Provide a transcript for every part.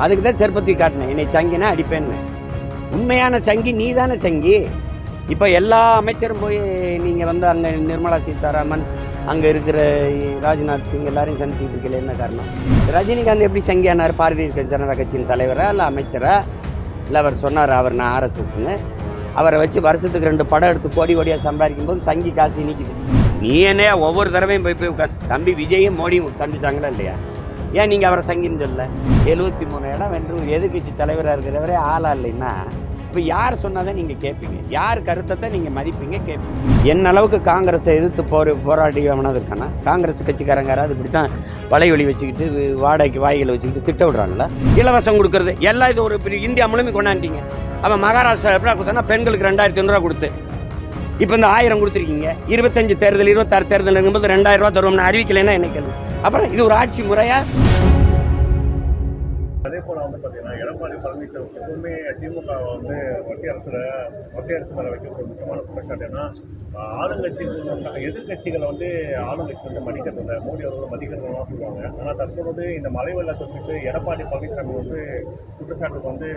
அதுக்கு தான் செருப்பத்தி காட்டினேன், என்னை சங்கினா அடிப்பேன்னு. உண்மையான சங்கி நீ தானே சங்கி. இப்போ எல்லா அமைச்சரும் போய் நீங்கள் வந்து அங்கே நிர்மலா சீதாராமன், அங்கே இருக்கிற ராஜ்நாத் சிங் எல்லாரையும் சந்திச்சுட்டு இருக்கல, என்ன காரணம்? ரஜினிகாந்த் எப்படி சங்கியானார்? பாரதிய ஜனதா கட்சியின் தலைவரா இல்லை அமைச்சரா? இல்லை அவர் சொன்னார் அவர் நான் ஆர்எஸ்எஸ்ன்னு. அவரை வச்சு வருஷத்துக்கு 2 படம் எடுத்து கோடி கோடியாக சம்பாதிக்கும் போது சங்கி காசு நிற்கிது. நீ என்ன ஒவ்வொரு தடவையும் போய் உட்காந்து தம்பி விஜயும் மோடியும் சந்திச்சாங்களா இல்லையா? ஏன் நீங்கள் அவரை சங்கின்னு சொல்ல? 73 இடம் வென்று எதிர்கட்சி தலைவராக இருக்கிறவரே ஆளா இல்லைன்னா இப்போ யார் சொன்னாதான் நீங்கள் கேட்பீங்க? யார் கருத்தை நீங்கள் மதிப்பீங்க, கேட்பீங்க? என்ன அளவுக்கு காங்கிரஸை எதிர்த்து போராடி அவனது இருக்கானா? காங்கிரஸ் கட்சிக்காரங்க யாராவது இப்படி தான் வலைவலி வச்சுக்கிட்டு வாடகைக்கு வாய்களை வச்சுக்கிட்டு திட்ட விடுறாங்களா? இலவசம் கொடுக்கறது எல்லாம் இது ஒரு இந்தியா முழுமை கொண்டாண்டிங்க. அவன் மகாராஷ்டிரா எப்படி கொடுத்தானா பெண்களுக்கு 2500 கொடுத்து இப்போ இந்த 1000 கொடுத்துருக்கீங்க. 25 தேர்தல் 26 தேர்தல் இருக்கும்போது 2000 ரூபா தருவோம்னு அறிவிக்கலைன்னா என்ன கேள்வி? அப்புறம் இது ஒரு ஆட்சி முறையா? அதே போல வந்து பார்த்தீங்கன்னா எடப்பாடி பழனிசாமி எப்பவுமே திமுக வந்து மத்திய அரசு மேலே வைக்கிற ஒரு முக்கியமான குற்றச்சாட்டுன்னா ஆளுங்கட்சிகள் எதிர்கட்சிகளை வந்து ஆளுங்கட்சி வந்து மதிக்கிறது இல்லை, மோடி அவர்கள் மதிக்கிறதுலாம் சொல்லுவாங்க. ஆனால் தற்போது இந்த மழை வெள்ளத்துக்கு எடப்பாடி பழனிசாமி வந்து குற்றச்சாட்டுக்கு வந்து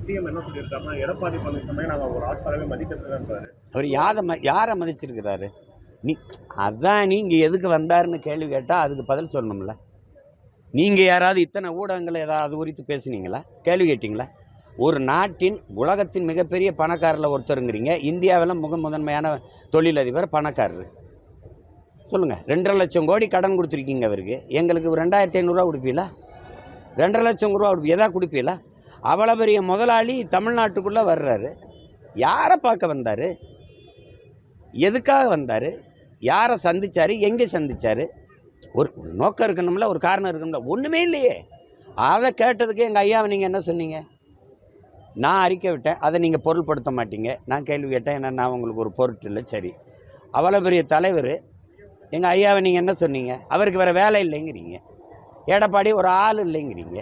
சிஎம் என்ன சொல்லியிருக்காருன்னா எடப்பாடி பழனிசாமி நாங்கள் ஒரு ஆட்சியாளவே மதிக்கிறதுன்றாரு. அவர் யாரை மதிச்சிருக்கிறாரு? அதான் நீங்கள் எதுக்கு வந்தாருன்னு கேள்வி கேட்டால் அதுக்கு பதில் சொல்லணும்ல. நீங்கள் யாராவது இத்தனை ஊடகங்களை ஏதாவது குறித்து பேசுனீங்களா? கேள்வி கேட்டிங்களா? ஒரு நாட்டின் உலகத்தின் மிகப்பெரிய பணக்காரில் ஒருத்தருங்கிறீங்க. இந்தியாவில் முதன்மையான தொழிலதிபர் பணக்காரர். சொல்லுங்கள், 2.5 லட்சம் கோடி கடன் கொடுத்துருக்கீங்க அவருக்கு. எங்களுக்கு 2500 கொடுப்பீங்களா? 2.5 லட்சம் ரூபா எதாவது கொடுப்பீங்களா? அவ்வளோ பெரிய முதலாளி தமிழ்நாட்டுக்குள்ளே வர்றாரு. யாரை பார்க்க வந்தார்? எதுக்காக வந்தார்? யாரை சந்தித்தார்? எங்கே சந்தித்தார்? ஒரு நோக்கம் இருக்கணும்ல, ஒரு காரணம் இருக்கணும்ல. ஒன்றுமே இல்லையே. அதை கேட்டதுக்கு எங்கள் ஐயாவை நீங்கள் என்ன சொன்னீங்க? நான் அறிக்கை விட்டேன், அதை நீங்கள் பொருள்படுத்த மாட்டீங்க. நான் கேள்வி கேட்டேன், என்ன நான் உங்களுக்கு ஒரு பொருட்டு இல்லை. சரி, அவ்வளோ பெரிய தலைவர் எங்கள் ஐயாவை நீங்கள் என்ன சொன்னீங்க? அவருக்கு வேறு வேலை இல்லைங்கிறீங்க. எடப்பாடி ஒரு ஆள் இல்லைங்கிறீங்க.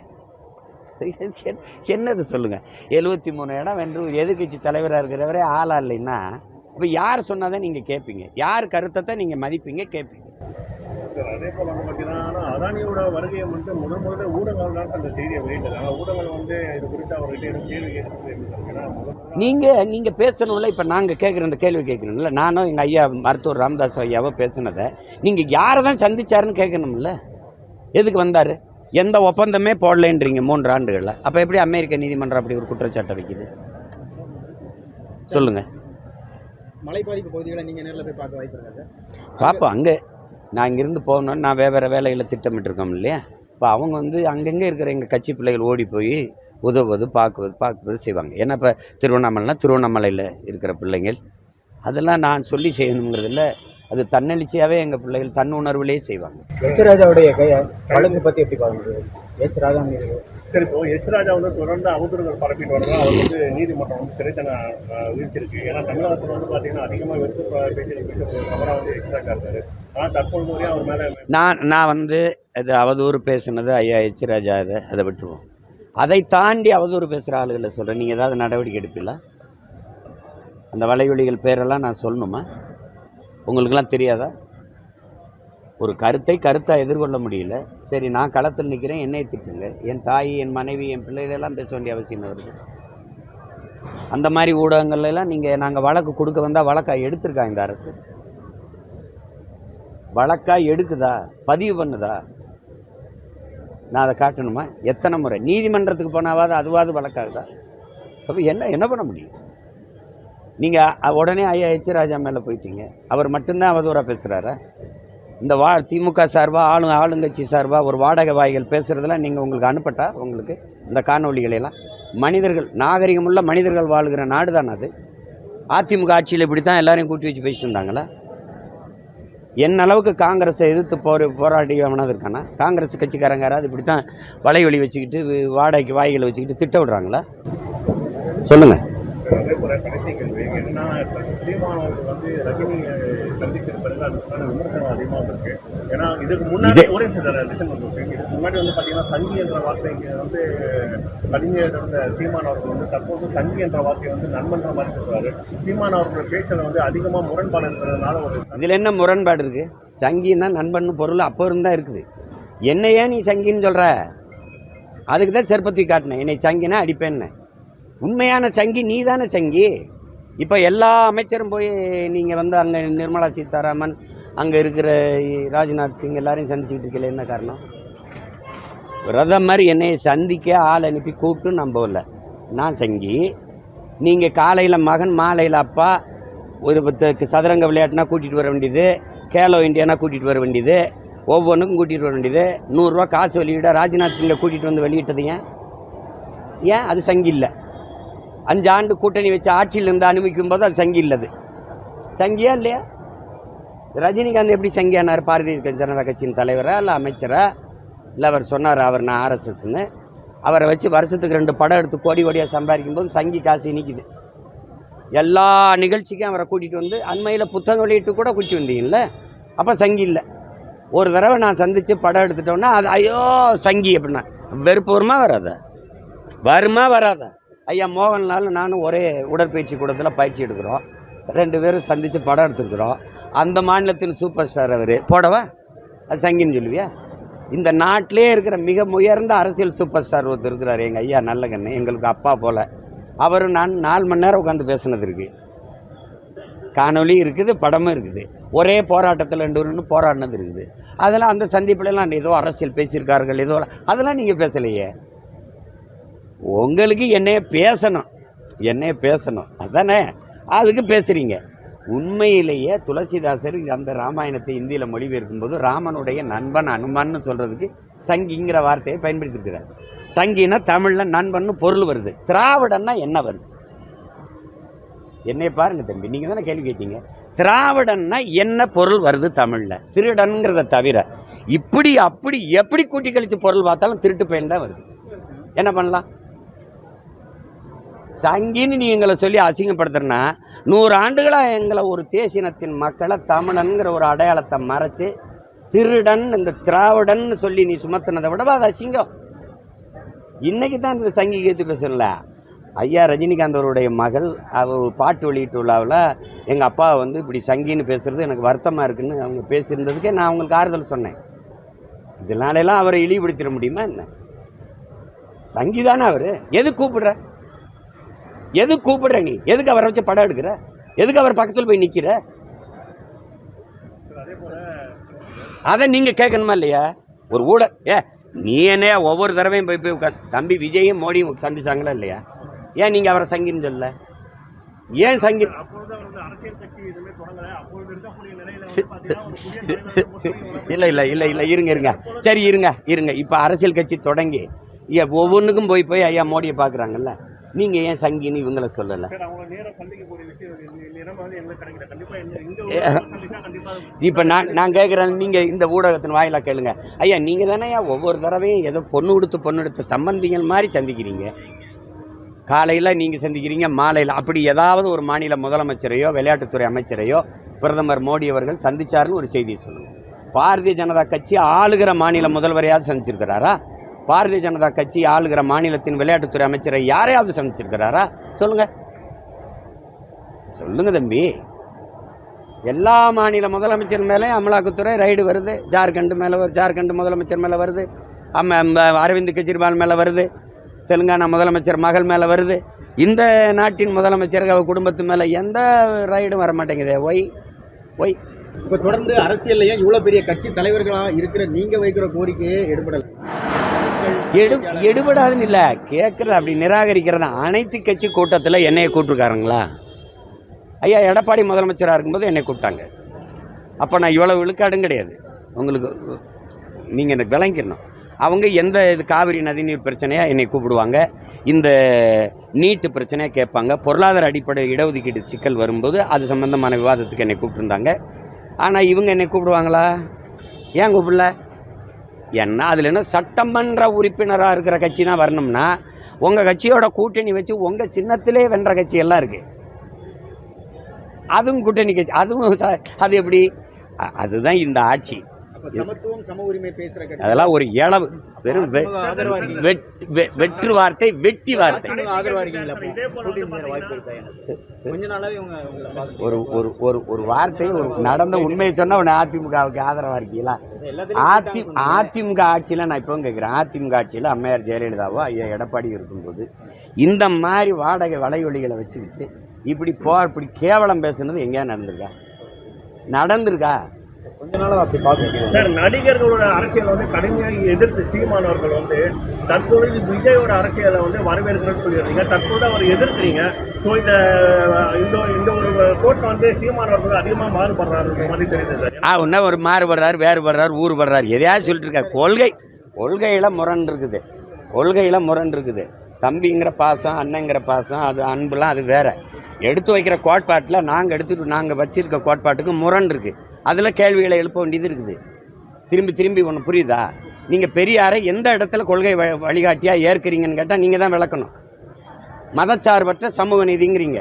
என்னது சொல்லுங்கள்? 73 இடம் வென்று எதிர்கட்சி தலைவராக இருக்கிறவரே ஆளா இல்லைன்னா இப்போ யார் சொன்னாதான் நீங்கள் கேட்பீங்க? யார் கருத்தை நீங்கள் மதிப்பீங்க, கேட்பீங்க? அதே போல வந்து பார்த்தீங்கன்னா அதானியோட வருகையை வந்து முதல்ல ஊடகங்கள் தான் அந்த செய்தியை வெளியிட்டாங்க. ஊடகங்கள் வந்து இது குறித்து அவர்கிட்ட கேள்வி கேட்டு நீங்கள் பேசணும்ல. இப்போ நாங்கள் கேட்குற இந்த கேள்வி கேட்குறோம்ல, நானும் எங்கள் ஐயா மருத்துவர் ராமதாஸ் ஐயாவோ பேசுனதை நீங்கள் யாரை தான் சந்திச்சாருன்னு கேட்கணும்ல. எதுக்கு வந்தார்? எந்த ஒப்பந்தமே போடலைன்றீங்க 3 ஆண்டுகளில். அப்போ எப்படி அமெரிக்க நீதிமன்றம் அப்படி ஒரு குற்றச்சாட்டை வைக்குது? சொல்லுங்கள். மழை பாதிப்பு பகுதிகளை நீங்கள் நேரில் போய் பார்க்க வாய்ப்பு இருக்காது? பார்ப்போம். அங்கே நான் இங்கேருந்து போகணுன்னு நான் வேறு வேலைகளை திட்டமிட்டிருக்கோம் இல்லையா? இப்போ அவங்க வந்து அங்கங்கே இருக்கிற எங்கள் கட்சி பிள்ளைகள் ஓடி போய் உதவுவது பார்க்குவது செய்வாங்க. ஏன்னா இப்போ திருவண்ணாமலையில் இருக்கிற பிள்ளைங்கள் அதெல்லாம் நான் சொல்லி செய்யணுங்கிறதில்ல. அது தன்னெழுச்சியாகவே எங்கள் பிள்ளைகள் தன்னுணர்வுலேயே செய்வாங்க. எச் ராஜாவுடைய வழக்கு பற்றி எப்படி பார்க்குறது? எச் ராஜா சரி, இப்போ எச் ராஜா வந்து தொடர்ந்து அவதூறுகள் பரப்பிட்டு வரதான் அவர் வந்து நீதிமன்றம் வந்து சிறைத்தனை விதிச்சிருக்கு. ஏன்னா தமிழகத்தில் வந்து பார்த்தீங்கன்னா அதிகமாக வெறுப்பு பேச்சு நபராக வந்து எச் ராஜா இருக்காரு. ஆனால் தற்பொழுது வரையும் அவர் மேலே நான் வந்து அது அவதூறு பேசுனது ஐயா எச் ராஜா அதை விட்டுருவோம். அதை தாண்டி அவதூறு பேசுகிற ஆளுகளை சொல்கிறேன். நீங்கள் ஏதாவது நடவடிக்கை எடுப்பீங்களா? அந்த வலைவலிகள் பேரெல்லாம் நான் சொல்லணுமா? உங்களுக்கெல்லாம் தெரியாதா? ஒரு கருத்தாக எதிர்கொள்ள முடியல. சரி, நான் களத்தில் நிற்கிறேன், என்னை திட்டுங்க. என் தாய், என் மனைவி, என் பிள்ளைகளெல்லாம் பேச வேண்டிய அவசியம் வருது. அந்த மாதிரி ஊடகங்கள்லாம் நாங்கள் வழக்கு கொடுக்க வந்தால் வழக்காக எடுத்திருக்கா இந்த அரசு? வழக்காக எடுக்குதா? பதிவு பண்ணுதா? நான் அதை காட்டணுமா? எத்தனை முறை நீதிமன்றத்துக்கு போனாவது அதுவாது வழக்காகுதா? அப்போ என்ன பண்ண முடியும்? நீங்கள் உடனே ஐயா எச் ராஜா மேலே போயிட்டீங்க. அவர் மட்டும்தான் அவதூறாக பேசுகிறாரா? இந்த திமுக சார்பாக ஆளுங்கட்சி சார்பாக ஒரு வாடகை வாய்கள் பேசுகிறதெல்லாம் நீங்கள் உங்களுக்கு அனுப்பட்டா? உங்களுக்கு இந்த காணொலிகளெல்லாம் மனிதர்கள், நாகரிகமுள்ள மனிதர்கள் வாழ்கிற நாடு தானே அது. அதிமுக ஆட்சியில் இப்படி தான் எல்லாரையும் கூட்டி வச்சு பேசிட்டு இருந்தாங்களா? என்ன அளவுக்கு காங்கிரஸை எதிர்த்து போராடி அவனது இருக்கானா? காங்கிரஸ் கட்சிக்காரங்க யாராவது இப்படி தான் வலைவலி வச்சுக்கிட்டு வாடகைக்கு வாய்களை வச்சுக்கிட்டு திட்ட விடுறாங்களா? சொல்லுங்கள். அதே போல கடைசி கேள்வி என்னன்னா, சீமானவர்கள் வந்து ரஜினி சந்திக்கிற பிறகு அதுக்கான விமர்சனம் அதிகமாக இருக்கு. ஏன்னா இதுக்கு முன்னாடி ஒரே இதுக்கு முன்னாடி வந்து பார்த்தீங்கன்னா சங்கி என்ற வார்த்தை வந்து கலைஞர் இருந்த சீமானவர்கள் வந்து தற்போது சங்கி என்ற வார்த்தையை வந்து நண்பன்ற மாதிரி சொல்றாரு. சீமானவர்கள் பேச்சல வந்து அதிகமாக முரண்பாடு இருக்கிறதுனால ஒரு இதில் என்ன முரண்பாடு இருக்கு? சங்கின்னா நண்பன் பொருள் அப்போ இருந்தால் இருக்குது. என்னையே நீ சங்கின்னு சொல்கிற? அதுக்கு தான் செருப்பத்தி காட்டினேன். என்னை சங்கினா அடிப்பேன்னு. உண்மையான சங்கி நீ தானே சங்கி. இப்போ எல்லா அமைச்சரும் போய் நீங்கள் வந்து அங்கே நிர்மலா சீதாராமன், அங்கே இருக்கிற ராஜ்நாத் சிங் எல்லாரையும் சந்திச்சுக்கிட்டு இருக்கல, என்ன காரணம்? பிரதமர் என்னை சந்திக்க ஆள் அனுப்பி கூப்பிட்டு நம்பவில்லை. நான் சங்கி. நீங்கள் காலையில் மகன், மாலையில் அப்பா, ஒரு சதுரங்க விளையாட்டுனா கூட்டிகிட்டு வர வேண்டியது, கேலோ இண்டியானா கூட்டிகிட்டு வர வேண்டியது, ஒவ்வொன்றுக்கும் கூட்டிகிட்டு வர வேண்டியது. 100 ரூபா காசு வெளியிட ராஜ்நாத் சிங்கை கூட்டிகிட்டு வந்து வெளியிட்டது ஏன் அது சங்கி இல்லை? 5 ஆண்டு கூட்டணி வச்சு ஆட்சியிலிருந்து அனுமதிக்கும் போது அது சங்கி இல்லது. சங்கியா இல்லையா? ரஜினிகாந்த் எப்படி சங்கியானார்? பாரதிய ஜனதா கட்சியின் தலைவரா இல்லை அமைச்சரா? இல்லை அவர் சொன்னார் அவர் நான் ஆர்எஸ்எஸ்ன்னு. அவரை வச்சு வருஷத்துக்கு 2 படம் எடுத்து கோடி கோடியாக சம்பாதிக்கும் போது சங்கி காசு இனிக்குது. எல்லா நிகழ்ச்சிக்கும் அவரை கூட்டிகிட்டு வந்து அண்மையில் புத்தகம் வெளியிட்டு கூட கூட்டி வந்தீங்கல்ல, அப்போ சங்கி இல்லை. ஒரு தடவை நான் சந்தித்து படம் எடுத்துட்டோன்னா அது ஐயோ சங்கி அப்படின்னா வெறுப்பு வருமா வராதா? ஐயா மோகன்லால் நானும் ஒரே உடற்பயிற்சி கூடத்தில் பயிற்சி எடுக்கிறோம். 2 பேரும் சந்தித்து படம் எடுத்துருக்குறோம். அந்த மாநிலத்தின் சூப்பர் ஸ்டார் அவர் போடவா? அது சங்கின்னு சொல்லுவியா? இந்த நாட்டிலே இருக்கிற மிக உயர்ந்த அரசியல் சூப்பர் ஸ்டார் ஒருத்தர் இருக்கிறார், எங்கள் ஐயா நல்லகண்ணு, எங்களுக்கு அப்பா போல். அவரும் நான் 4 மணி நேரம் உட்காந்து பேசுனது இருக்குது, காணொலி இருக்குது, படமும் இருக்குது. ஒரே போராட்டத்தில் 2 பேரும் போராடினது இருக்குது. அதெல்லாம் அந்த சந்திப்புலாம் ஏதோ அரசியல் பேசியிருக்கார்கள், ஏதோ அதெல்லாம் நீங்கள் பேசலையே. உங்களுக்கு என்னைய பேசணும் அதானே, அதுக்கு பேசுகிறீங்க. உண்மையிலேயே துளசிதாசர் அந்த ராமாயணத்தை இந்தியில் மொழிபெயர்க்கும்போது ராமனுடைய நண்பன் அனுமான்னு சொல்கிறதுக்கு சங்கிங்கிற வார்த்தையை பயன்படுத்தியிருக்கிறார். சங்கினா தமிழில் நண்பன்னு பொருள் வருது. திராவிடன்னா என்ன வருது? என்னை பாருங்க தம்பி, நீங்கள் தானே கேள்வி கேட்டீங்க. திராவிடன்னா என்ன பொருள் வருது தமிழில்? திருடன்கிறத தவிர இப்படி அப்படி எப்படி கூட்டி கழிச்சு பொருள் பார்த்தாலும் திருட்டு பயன் தான் வருது. என்ன பண்ணலாம்? சங்கின்னு நீ எங்களை சொல்லி அசிங்கப்படுத்துறனா 100 ஆண்டுகளாக எங்களை ஒரு தேசினத்தின் மக்களை தமிழன்கிற ஒரு அடையாளத்தை மறைச்சு திருடன், இந்த திராவிடன் சொல்லி நீ சுமத்துனதை விடவா அது அசிங்கம். இன்னைக்கு தான் இந்த சங்கி கேத்து பேசல. ஐயா ரஜினிகாந்த் அவருடைய மகள் அவர் பாட்டு வெளியிட்டு உள்ளாவில் எங்கள் அப்பா வந்து இப்படி சங்கின்னு பேசுகிறது எனக்கு வருத்தமாக இருக்குன்னு அவங்க பேசியிருந்ததுக்கே நான் அவங்களுக்கு ஆறுதல் சொன்னேன். இதனாலெல்லாம் அவரை இழிவுபடுத்திட முடியுமா என்ன? சங்கி தானே அவர். எது கூப்பிடுற நீ? எதுக்கு அவரை வச்சு படம் எடுக்கிற? எதுக்கு அவர் பக்கத்தில் போய் நிற்கிற? அதை நீங்கள் கேட்கணுமா இல்லையா? ஒரு நீ என்ன ஒவ்வொரு தடவையும் போய் உட்காந்து தம்பி விஜயும் மோடியும் சந்திச்சாங்களா இல்லையா? ஏன் நீங்கள் அவரை சங்கின்னு சொல்லல? ஏன் சங்கி? இல்லை இருங்க சரி இருங்க. இப்போ அரசியல் கட்சி தொடங்கி ஒவ்வொன்றுக்கும் போய் ஐயா மோடியை பார்க்குறாங்கல்ல, நீங்கள் ஏன் சங்கின்னு இவங்களை சொல்லலை? இப்போ நான் கேட்குறேன், நீங்கள் இந்த ஊடகத்தின் வாயிலாக கேளுங்க. ஐயா நீங்கள் தானே ஒவ்வொரு தடவையும் ஏதோ பொண்ணு கொடுத்து சம்பந்திகள் மாதிரி சந்திக்கிறீங்க. காலையில் நீங்கள் சந்திக்கிறீங்க, மாலையில் அப்படி ஏதாவது ஒரு மாநில முதலமைச்சரையோ விளையாட்டுத்துறை அமைச்சரையோ பிரதமர் மோடி அவர்கள் சந்திச்சாருன்னு ஒரு செய்தியை சொல்லுங்கள். பாரதிய ஜனதா கட்சி ஆளுகிற மாநில முதல்வரையாவது சந்திச்சிருக்கிறாரா? பாரதிய ஜனதா கட்சி ஆளுகிற மாநிலத்தின் விளையாட்டுத்துறை அமைச்சரை யாரையாவது சந்திச்சிருக்கிறாரா? சொல்லுங்க தம்பி. எல்லா மாநில முதலமைச்சர் மேலே அமலாக்கத்துறை ரைடு வருது. ஜார்க்கண்ட் முதலமைச்சர் மேலே வருது, அரவிந்த் கெஜ்ரிவால் மேலே வருது, தெலுங்கானா முதலமைச்சர் மகள் மேலே வருது. இந்த நாட்டின் முதலமைச்சர்கள் குடும்பத்து மேலே எந்த ரைடும் வர மாட்டேங்குது. ஒய் இப்போ தொடர்ந்து அரசியல்லையும் இவ்வளோ பெரிய கட்சி தலைவர்களாக இருக்கிற நீங்கள் வைக்கிற கோரிக்கையே எடுபடாதுன்னு இல்லை கேட்குறது, அப்படி நிராகரிக்கிறதா. அனைத்து கட்சி கூட்டத்தில் என்னையை கூப்பிட்டுருக்காருங்களா? ஐயா எடப்பாடி முதலமைச்சராக இருக்கும்போது என்னை கூப்பிட்டாங்க. அப்போ நான் இவ்வளோ விழுக்காடும் கிடையாது. உங்களுக்கு நீங்கள் எனக்கு விளங்கிடணும். அவங்க எந்த இது காவிரி நதிநீர் பிரச்சனையாக என்னை கூப்பிடுவாங்க, இந்த நீட்டு பிரச்சனையாக கேட்பாங்க, பொருளாதார அடிப்படை இடஒதுக்கீடு சிக்கல் வரும்போது அது சம்பந்தமான விவாதத்துக்கு என்னை கூப்பிட்டுருந்தாங்க. ஆனால் இவங்க என்னை கூப்பிடுவாங்களா? ஏன் கூப்பிடல? ஏன்னா அதில் என்ன சட்டமன்ற உறுப்பினராக இருக்கிற கட்சி தான் வரணும்னா உங்கள் கட்சியோட கூட்டணி வச்சு உங்கள் சின்னத்திலே வென்ற கட்சி எல்லாம் இருக்குது. அதுவும் கூட்டணி கட்சி, அதுவும் அது எப்படி? அதுதான் இந்த ஆட்சி. அப்ப சமத்துவம் சம உரிமை பேசுற கட்சி அதெல்லாம் ஒரு இளவு வெறும் ஆதரவா இருக்கீங்க. வெற்று வார்த்தை, வெட்டி வார்த்தை. அதிமுக ஆதரவா இருக்கீங்களா? இதே போல வந்து வாய்ப்பு இருக்கா எனக்கு? கொஞ்ச நாளாவே உங்களை பார்த்து ஒரு ஒரு ஒரு ஒரு வார்த்தை, ஒரு நடந்த உண்மையை சொன்னா உன்னை அதிமுகவுக்கு ஆதரவா இருக்கீங்களா? அதிமுக ஆட்சியில் நான் இப்போ கேட்குறேன், அதிமுக ஆட்சியில் அம்மையார் ஜெயலலிதாவோ ஐயா எடப்பாடி இருக்கும்போது இந்த மாதிரி வாடகை வலையொலிகளை வச்சுக்கிட்டு இப்படி கேவலம் பேசுனது எங்கேயா நடந்திருக்கா? கொஞ்ச நாளா அப்படி பார்க்க சார், நடிகர்களோட அரசியலை வந்து கடுமையாக எதிர்த்து சீமானவர்கள் வந்து தற்பொழுது விஜயோட அரசியலை வந்து வரவேற்கிறேன்னு சொல்லிடுறீங்க, தற்போது அவர் எதிர்க்கிறீங்க. ஸோ இந்த ஒரு கோட்டை வந்து சீமானவர்கள் அதிகமாக மாறுபடுறாரு மாதிரி தெரியுது சார். ஒன்றா ஒரு மாறுபடுறாரு, வேறுபடுறாரு, ஊறுபடுறாரு, எதையாவது சொல்லிட்டு இருக்காரு. கொள்கையில் முரண் இருக்குது. தம்பிங்கிற பாசம், அண்ணங்கிற பாசம், அது அன்புலாம் அது வேற. எடுத்து வைக்கிற கோட்பாட்டில் நாங்கள் வச்சிருக்க கோட்பாட்டுக்கு முரண் இருக்குது. அதில் கேள்விகளை எழுப்ப வேண்டியது இருக்குது. திரும்பி ஒன்று புரியுதா? நீங்கள் பெரியாரை எந்த இடத்துல கொள்கை வழிகாட்டியாக ஏற்கிறீங்கன்னு கேட்டால் நீங்கள் தான் விளக்கணும். மதச்சார்பற்ற சமூக நீதிங்கிறீங்க.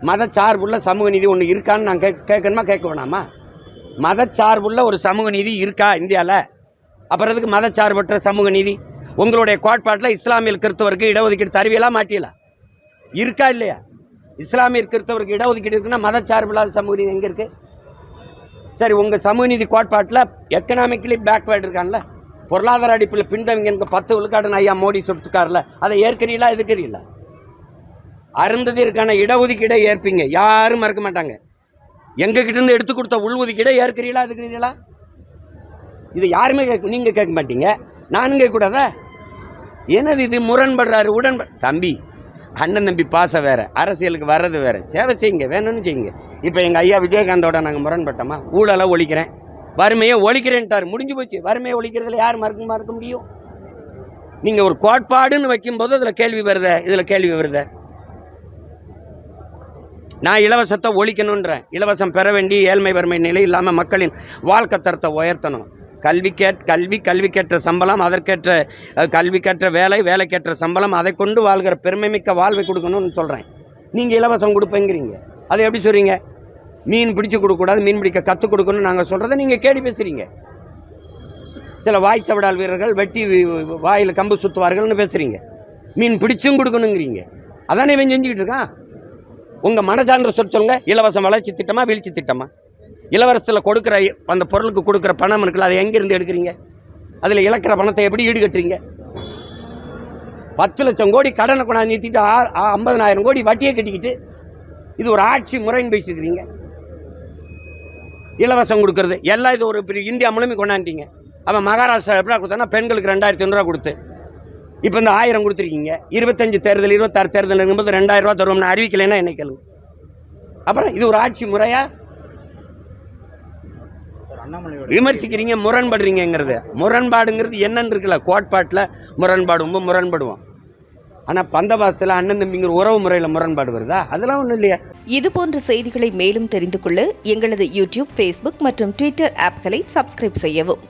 மதச்சார்புள்ள சமூக நீதி ஒன்று இருக்கான்னு நான் கேட்கணுமா, கேட்க வேணாமா? மதச்சார்புள்ள ஒரு சமூக நீதி இருக்கா இந்தியாவில்? அப்புறம் அதுக்கு மதச்சார்பற்ற சமூக நீதி? உங்களுடைய கோட்பாட்டில் இஸ்லாமியல் கிறிஸ்தவருக்கு இடஒதுக்கீடு தருவியலா மாட்டியலா? இருக்கா இல்லையா? இஸ்லாமியர் கிறிஸ்தவருக்கு இடஒதுக்கீடு இருக்குன்னா மதச்சார்பில்லாத சமூக நீதி எங்கே இருக்குது? சரி, உங்கள் சமூக நீதி கோட்பாட்டில் எக்கனாமிக்கலி பேக்வேர்டு இருக்கான்ல, பொருளாதார அடிப்பில் பின்தங்கிய 10 விழுக்காடுன்னு ஐயா மோடி சொல்லிட்டுருக்காருல, அதை ஏற்கிறீங்களா எதிர்க்கிறீங்களா? அருந்ததிற்கான இடஒதுக்கீடை ஏற்பீங்க, யாரும் மறக்க மாட்டாங்க. எங்ககிட்ட எடுத்து கொடுத்த உள்ஒதுக்கீடை ஏற்கிறீங்களா எதுக்கிறீங்களா? இது யாருமே நீங்கள் கேட்க மாட்டீங்க, நானும் கேட்கக்கூடாதா? என்னது இது? முரண்படுறாரு. தம்பி, அண்ணன் தம்பி பாசம் வேறு, அரசியலுக்கு வர்றது வேறு. சேவை செய்யுங்க, வேணும்னு செய்யுங்க. இப்போ எங்கள் ஐயா விஜயகாந்தோட நாங்கள் முரண்பட்டோமா? ஊழலை ஒழிக்கிறேன், வறுமையை ஒழிக்கிறேன்ட்டார், முடிஞ்சு போச்சு. வறுமையை ஒழிக்கிறதுல யார் மறக்க முடியும்? நீங்கள் ஒரு கோட்பாடுன்னு வைக்கும்போது அதில் கேள்வி வருத. நான் இலவசத்தை ஒழிக்கணுன்றேன். இலவசம் பெற வேண்டிய ஏழ்மை வறுமை நிலை இல்லாமல் மக்களின் வாழ்க்கை தரத்தை உயர்த்தணும். கல்விக்கேற்ற சம்பளம், அதற்கேற்ற கல்விக்கேற்ற வேலைக்கேற்ற சம்பளம், அதை கொண்டு வாழ்கிற பெருமைமிக்க வாழ்வை கொடுக்கணும்னு சொல்கிறேன். நீங்கள் இலவசம் கொடுப்பேங்கிறீங்க. அதை எப்படி சொல்கிறீங்க? மீன் பிடிச்சி கொடுக்கக்கூடாது, மீன் பிடிக்க கற்றுக் கொடுக்கணும்னு நாங்கள் சொல்கிறத நீங்கள் கேள்வி பேசுகிறீங்க. சில வாய்ச்சவடால் வீரர்கள் வெட்டி வாயில் கம்பு சுற்றுவார்கள்னு பேசுகிறீங்க. மீன் பிடிச்சும் கொடுக்கணுங்கிறீங்க. அதானே இவன் செஞ்சுக்கிட்டு இருக்கான். உங்கள் மனசான்ற சொல்லுங்க. இலவசம் வளர்ச்சி திட்டமா, வீழ்ச்சி திட்டமா? இலவசத்தில் கொடுக்குற அந்த பொருளுக்கு கொடுக்குற பணம் இருக்குல்ல, அதை எங்கேருந்து எடுக்கிறீங்க? அதில் இழக்கிற பணத்தை எப்படி ஈடுகட்டுறீங்க? 10 லட்சம் கோடி கடனை கொண்டாந்து நிறுத்திட்டு 50,000 கோடி வட்டியை கட்டிக்கிட்டு இது ஒரு ஆட்சி முறைன்னு பேசிட்டு இருக்கிறீங்க. இலவசம் கொடுக்கறது எல்லாம் இது ஒரு பெரிய இந்தியா முழுமை கொண்டாண்டிங்க. அவன் மகாராஷ்டிரா எப்படி கொடுத்தானா பெண்களுக்கு 2,500 கொடுத்து இப்போ இந்த 1000 கொடுத்துருக்கீங்க. 25 தேர்தல் 26 தேர்தல் இருக்கும்போது 2,000 ரூபா தருவோம்னு அறிவிக்கலைன்னா என்ன கேளுங்க. அப்புறம் இது ஒரு ஆட்சி முறையா? விமர்சிக்கிறீங்க, முரண்படுறீங்கிறது. முரண்பாடுங்கிறது என்னன்னு இருக்குல்ல, கோட்பாட்டில் முரண்படுவோம். ஆனால் பந்தபாசத்தில் அண்ணன் தம்பிங்கிற உறவு முறையில் முரண்பாடு வருதா? அதெல்லாம் ஒன்றும் இல்லையா? இது போன்ற செய்திகளை மேலும் தெரிந்து கொள்ள எங்களது யூடியூப், ஃபேஸ்புக் மற்றும் ட்விட்டர் ஆப்களை சப்ஸ்கிரைப் செய்யவும்.